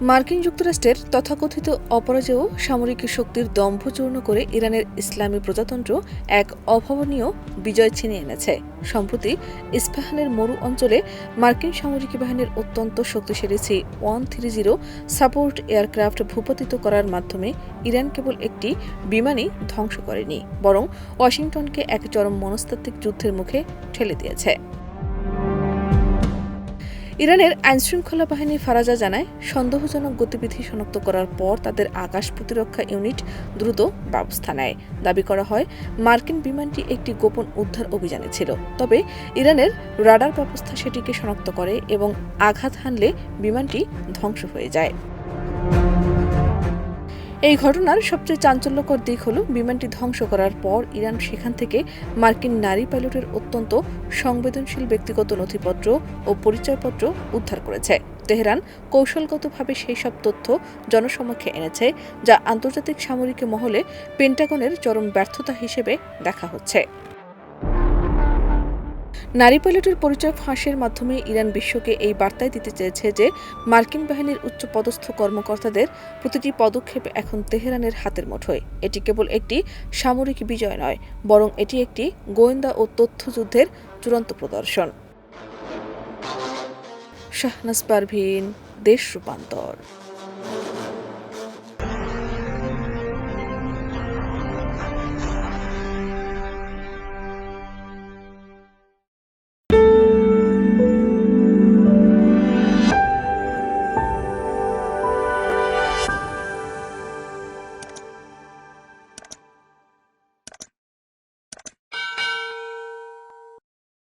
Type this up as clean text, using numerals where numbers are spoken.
মার্কিন যুক্তরাষ্ট্রের তথাকথিত অপরাজেয় সামরিক শক্তির দম্ভচূর্ণ করে ইরানের ইসলামী প্রজাতন্ত্র এক অভাবনীয় বিজয় ছিনিয়ে এনেছে। সম্প্রতি ইস্পাহানের মরু অঞ্চলে মার্কিন সামরিক বাহিনীর অত্যন্ত শক্তিশালী C-130 সাপোর্ট এয়ারক্রাফট ভূপাতিত করার মাধ্যমে ইরান কেবল একটি বিমানই ধ্বংস করেনি, বরং ওয়াশিংটনকে এক চরম মনস্তাত্ত্বিক যুদ্ধের মুখে ঠেলে দিয়েছে। ইরানের আইনশৃঙ্খলা বাহিনী ফারাজা জানায়, সন্দেহজনক গতিবিধি শনাক্ত করার পর তাদের আকাশ প্রতিরক্ষা ইউনিট দ্রুত ব্যবস্থা নেয়। দাবি করা হয়, মার্কিন বিমানটি একটি গোপন উদ্ধার অভিযানে ছিল, তবে ইরানের রাডার ব্যবস্থা সেটিকে শনাক্ত করে এবং আঘাত হানলে বিমানটি ধ্বংস হয়ে যায়। এই ঘটনার সবচেয়ে চাঞ্চল্যকর দিক হল, বিমানটি ধ্বংস করার পর ইরান সেখান থেকে মার্কিন নারী পাইলটের অত্যন্ত সংবেদনশীল ব্যক্তিগত নথিপত্র ও পরিচয়পত্র উদ্ধার করেছে। তেহরান কৌশলগতভাবে সেই সব তথ্য জনসমক্ষে এনেছে, যা আন্তর্জাতিক সামরিক মহলে পেন্টাগনের চরম ব্যর্থতা হিসেবে দেখা হচ্ছে। নারী পাইলটের পরিচয় ফাঁসের মাধ্যমে ইরান বিশ্বকে এই বার্তাই দিতে চেয়েছে যে মার্কিন বাহিনীর উচ্চপদস্থ কর্মকর্তাদের প্রতিটি পদক্ষেপ এখন তেহরানের হাতের মুঠোয়। এটি কেবল একটি সামরিক বিজয় নয়, বরং এটি একটি গোয়েন্দা ও তথ্যযুদ্ধের চূড়ান্ত প্রদর্শন। শাহনাজ পারভীন, দেশ রূপান্তর।